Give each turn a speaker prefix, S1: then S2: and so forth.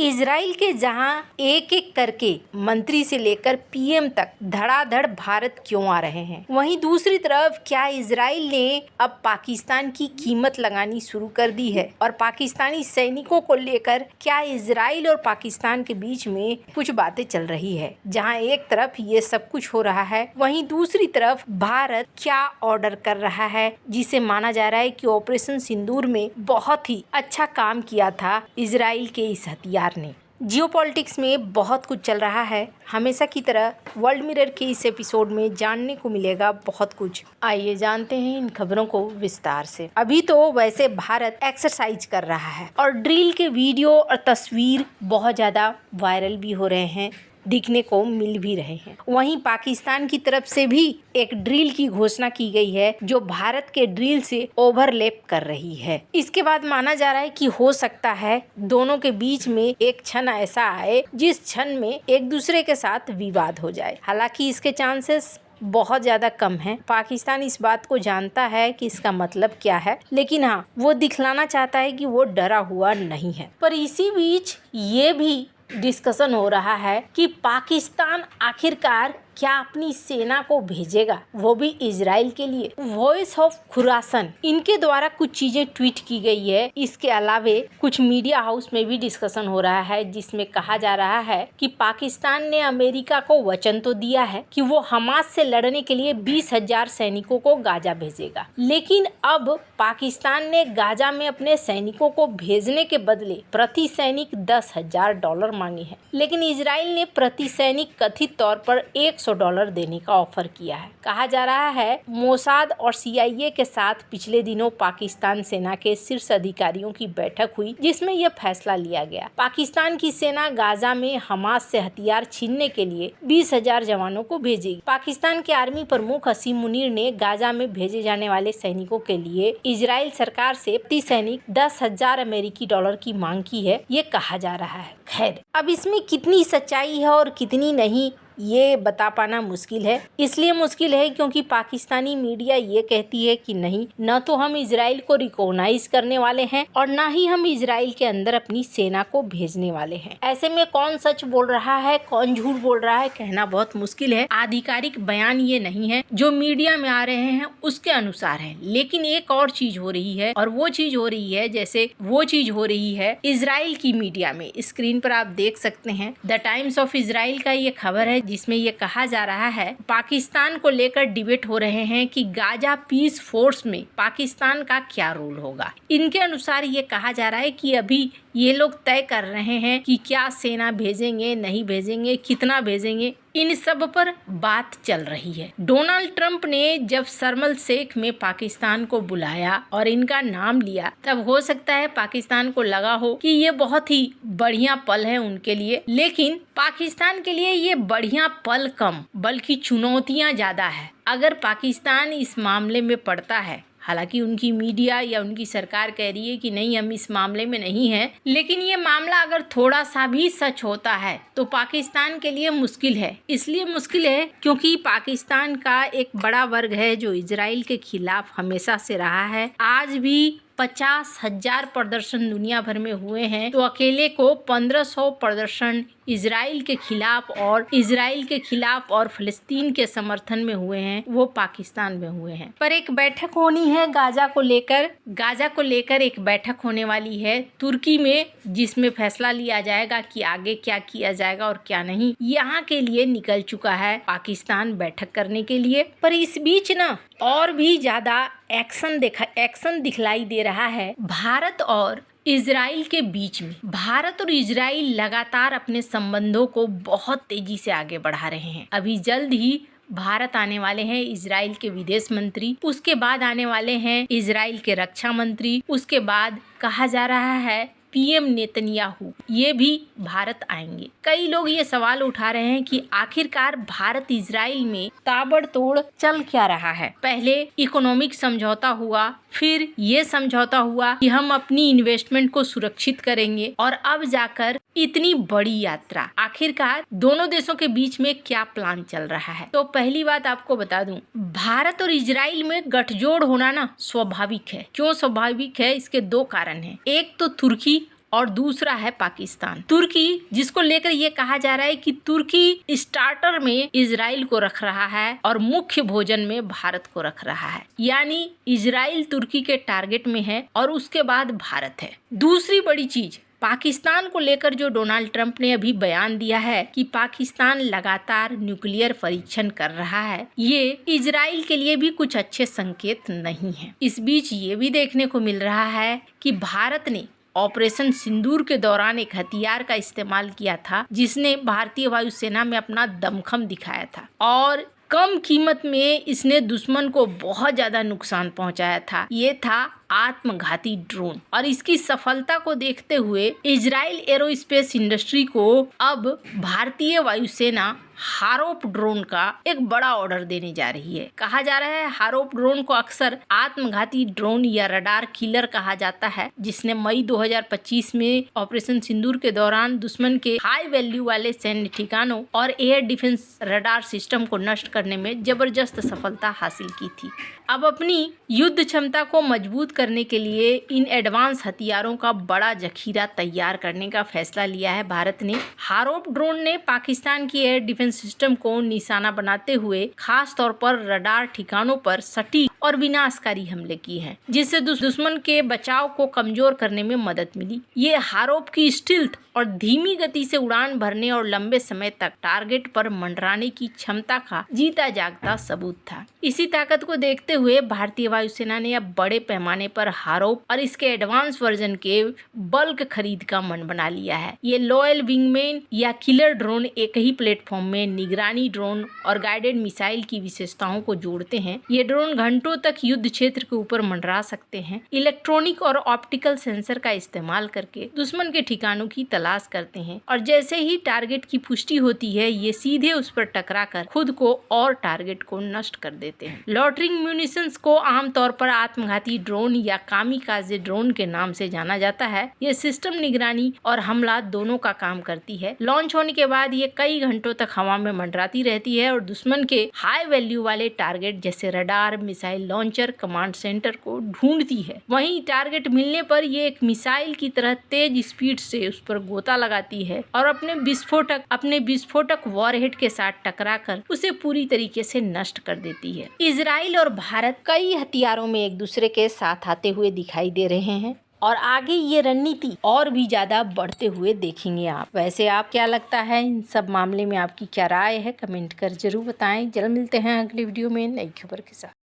S1: Israel के जहां एक एक करके मंत्री से लेकर पीएम तक धड़ाधड़ भारत क्यों आ रहे हैं, वहीं दूसरी तरफ क्या इजराइल ने अब पाकिस्तान की कीमत लगानी शुरू कर दी है और पाकिस्तानी सैनिकों को लेकर क्या इजराइल और पाकिस्तान के बीच में कुछ बातें चल रही है। जहां एक तरफ ये सब कुछ हो रहा है, वहीं दूसरी तरफ भारत क्या ऑर्डर कर रहा है, जिसे माना जा रहा है कि ऑपरेशन सिंदूर में बहुत ही अच्छा काम किया था इजराइल के इस हथियार ने। जियोपॉलिटिक्स में बहुत कुछ चल रहा है। हमेशा की तरह वर्ल्ड मिरर के इस एपिसोड में जानने को मिलेगा बहुत कुछ। आइए जानते हैं इन खबरों को विस्तार से। अभी तो वैसे भारत एक्सरसाइज कर रहा है और ड्रिल के वीडियो और तस्वीर बहुत ज़्यादा वायरल भी हो रहे हैं, दिखने को मिल भी रहे हैं। वहीं पाकिस्तान की तरफ से भी एक ड्रिल की घोषणा की गई है जो भारत के ड्रिल से ओवरलैप कर रही है। इसके बाद माना जा रहा है कि हो सकता है दोनों के बीच में एक क्षण ऐसा आए जिस क्षण में एक दूसरे के साथ विवाद हो जाए। हालांकि इसके चांसेस बहुत ज्यादा कम है। पाकिस्तान इस बात को जानता है कि इसका मतलब क्या है, लेकिन हाँ, वो दिखलाना चाहता है कि वो डरा हुआ नहीं है। पर इसी बीच ये भी डिस्कशन हो रहा है कि पाकिस्तान आखिरकार क्या अपनी सेना को भेजेगा, वो भी इजराइल के लिए। वॉइस ऑफ खुरासन इनके द्वारा कुछ चीजें ट्वीट की गई है। इसके अलावे कुछ मीडिया हाउस में भी डिस्कशन हो रहा है जिसमें कहा जा रहा है कि पाकिस्तान ने अमेरिका को वचन तो दिया है कि वो हमास से लड़ने के लिए 20,000 सैनिकों को गाजा भेजेगा, लेकिन अब पाकिस्तान ने गाजा में अपने सैनिकों को भेजने के बदले प्रति सैनिक $10,000 मांगे हैं। लेकिन इजराइल ने प्रति सैनिक कथित तौर पर $100 देने का ऑफर किया है। कहा जा रहा है मोसाद और CIA के साथ पिछले दिनों पाकिस्तान सेना के शीर्ष अधिकारियों की बैठक हुई जिसमें यह फैसला लिया गया। पाकिस्तान की सेना गाजा में हमास से हथियार छीनने के लिए 20,000 जवानों को भेजेगी। पाकिस्तान के आर्मी प्रमुख हसीम मुनीर ने गाजा में भेजे जाने वाले सैनिकों के लिए इजराइल सरकार से प्रति सैनिक $10,000 की मांग की है, ये कहा जा रहा है। खैर, अब इसमें कितनी सच्चाई है और कितनी नहीं, ये बता पाना मुश्किल है। इसलिए मुश्किल है क्योंकि पाकिस्तानी मीडिया ये कहती है कि नहीं, न तो हम इजराइल को रिकॉग्नाइज करने वाले हैं और न ही हम इजराइल के अंदर अपनी सेना को भेजने वाले हैं। ऐसे में कौन सच बोल रहा है, कौन झूठ बोल रहा है, कहना बहुत मुश्किल है। आधिकारिक बयान ये नहीं है, जो मीडिया में आ रहे हैं उसके अनुसार है। लेकिन एक और चीज हो रही है, और वो चीज हो रही है जैसे वो चीज हो रही है इजराइल की मीडिया में। स्क्रीन पर आप देख सकते हैं द टाइम्स ऑफ इजराइल का ये खबर है जिसमें ये कहा जा रहा है पाकिस्तान को लेकर डिबेट हो रहे हैं कि गाजा पीस फोर्स में पाकिस्तान का क्या रोल होगा। इनके अनुसार ये कहा जा रहा है कि अभी ये लोग तय कर रहे हैं कि क्या सेना भेजेंगे, नहीं भेजेंगे, कितना भेजेंगे, इन सब पर बात चल रही है। डोनाल्ड ट्रंप ने जब शर्म एल शेख में पाकिस्तान को बुलाया और इनका नाम लिया, तब हो सकता है पाकिस्तान को लगा हो कि ये बहुत ही बढ़िया पल है उनके लिए, लेकिन पाकिस्तान के लिए ये बढ़िया पल कम बल्कि चुनौतियां ज्यादा है। अगर पाकिस्तान इस मामले में पड़ता है, हालांकि उनकी मीडिया या उनकी सरकार कह रही है कि नहीं, हम इस मामले में नहीं हैं, लेकिन ये मामला अगर थोड़ा सा भी सच होता है तो पाकिस्तान के लिए मुश्किल है। इसलिए मुश्किल है क्योंकि पाकिस्तान का एक बड़ा वर्ग है जो इजराइल के खिलाफ हमेशा से रहा है। आज भी 50,000 प्रदर्शन दुनिया भर में हुए हैं, तो अकेले को 1500 प्रदर्शन इजराइल के खिलाफ और फिलिस्तीन के समर्थन में हुए हैं, वो पाकिस्तान में हुए हैं। पर एक बैठक होनी है गाजा को लेकर एक बैठक होने वाली है तुर्की में, जिसमें फैसला लिया जाएगा कि आगे क्या किया जाएगा और क्या नहीं। यहाँ के लिए निकल चुका है पाकिस्तान बैठक करने के लिए। पर इस बीच ना और भी ज्यादा एक्शन दिखलाई दे रहा है भारत और इजराइल के बीच में। भारत और इजराइल लगातार अपने संबंधों को बहुत तेजी से आगे बढ़ा रहे हैं। अभी जल्द ही भारत आने वाले हैं इजराइल के विदेश मंत्री, उसके बाद आने वाले हैं इजराइल के रक्षा मंत्री, उसके बाद कहा जा रहा है पीएम नेतन्याहू ये भी भारत आएंगे। कई लोग ये सवाल उठा रहे हैं कि आखिरकार भारत इजराइल में ताबड़तोड़ चल क्या रहा है। पहले इकोनॉमिक समझौता हुआ, फिर ये समझौता हुआ कि हम अपनी इन्वेस्टमेंट को सुरक्षित करेंगे, और अब जाकर इतनी बड़ी यात्रा। आखिरकार दोनों देशों के बीच में क्या प्लान चल रहा है। तो पहली बात आपको बता दूं, भारत और इजराइल में गठजोड़ होना ना स्वाभाविक है। क्यों स्वाभाविक है? इसके दो कारण हैं। एक तो तुर्की और दूसरा है पाकिस्तान। तुर्की, जिसको लेकर ये कहा जा रहा है कि तुर्की स्टार्टर में इजराइल को रख रहा है और मुख्य भोजन में भारत को रख रहा है, यानी इजराइल तुर्की के टारगेट में है और उसके बाद भारत है। दूसरी बड़ी चीज, पाकिस्तान को लेकर जो डोनाल्ड ट्रंप ने अभी बयान दिया है कि पाकिस्तान लगातार न्यूक्लियर परीक्षण कर रहा है, ये इजराइल के लिए भी कुछ अच्छे संकेत नहीं है। इस बीच ये भी देखने को मिल रहा है कि भारत ने ऑपरेशन सिंदूर के दौरान एक हथियार का इस्तेमाल किया था जिसने भारतीय वायुसेना में अपना दमखम दिखाया था और कम कीमत में इसने दुश्मन को बहुत ज्यादा नुकसान पहुंचाया था। ये था आत्मघाती ड्रोन और इसकी सफलता को देखते हुए इजराइल एरोस्पेस इंडस्ट्री को अब भारतीय वायुसेना हारोप ड्रोन का एक बड़ा ऑर्डर देने जा रही है। कहा जा रहा है हारोप ड्रोन को अक्सर आत्मघाती ड्रोन या रडार किलर कहा जाता है, जिसने मई 2025 में ऑपरेशन सिंदूर के दौरान दुश्मन के हाई वैल्यू वाले सैन्य ठिकानों और एयर डिफेंस रडार सिस्टम को नष्ट करने में जबरदस्त सफलता हासिल की थी। अब अपनी युद्ध क्षमता को मजबूत करने के लिए इन एडवांस हथियारों का बड़ा जखीरा तैयार करने का फैसला लिया है भारत ने। हारोप ड्रोन ने पाकिस्तान की एयर डिफेंस सिस्टम को निशाना बनाते हुए खास तौर पर रडार ठिकानों पर सटीक और विनाशकारी हमले किए हैं, जिससे दुश्मन के बचाव को कमजोर करने में मदद मिली। ये हारोप की स्टिल्थ और धीमी गति से उड़ान भरने और लंबे समय तक टारगेट पर मंडराने की क्षमता का जीता जागता सबूत था। इसी ताकत को देखते हुए भारतीय वायुसेना ने अब बड़े पैमाने पर हारोप और इसके एडवांस वर्जन के बल्क खरीद का मन बना लिया है। ये लॉयल विंगमैन या किलर ड्रोन एक ही प्लेटफॉर्म में निगरानी ड्रोन और गाइडेड मिसाइल की विशेषताओं को जोड़ते हैं। ये ड्रोन घंटों तक युद्ध क्षेत्र के ऊपर मंडरा सकते हैं। इलेक्ट्रॉनिक और ऑप्टिकल सेंसर का इस्तेमाल करके दुश्मन के ठिकानों की तलाश करते हैं और जैसे ही टारगेट की पुष्टि होती है ये सीधे उस पर टकराकर खुद को और टारगेट को नष्ट कर देते हैं। लॉटरिंग म्यूनिशंस को आमतौर पर आत्मघाती ड्रोन या कामिकाजे ड्रोन के नाम से जाना जाता है। ये सिस्टम निगरानी और हमला दोनों का काम करती है। लॉन्च होने के बाद ये कई घंटों तक हवा में मंडराती रहती है और दुश्मन के हाई वैल्यू वाले टारगेट जैसे radar, missile launcher, command centre को ढूंढती है। वहीं टारगेट मिलने पर ये एक मिसाइल की तरह तेज स्पीड से उस पर गोता लगाती है और अपने विस्फोटक वॉरहेड के साथ टकराकर उसे पूरी तरीके से नष्ट कर देती है। इजराइल और भारत कई हथियारों में एक दूसरे के साथ आते हुए दिखाई दे रहे हैं और आगे ये रणनीति और भी ज्यादा बढ़ते हुए देखेंगे आप। वैसे आप क्या लगता है इन सब मामले में, आपकी क्या राय है, कमेंट कर जरूर बताएं। जल्द मिलते हैं अगली वीडियो में नई खबर के साथ।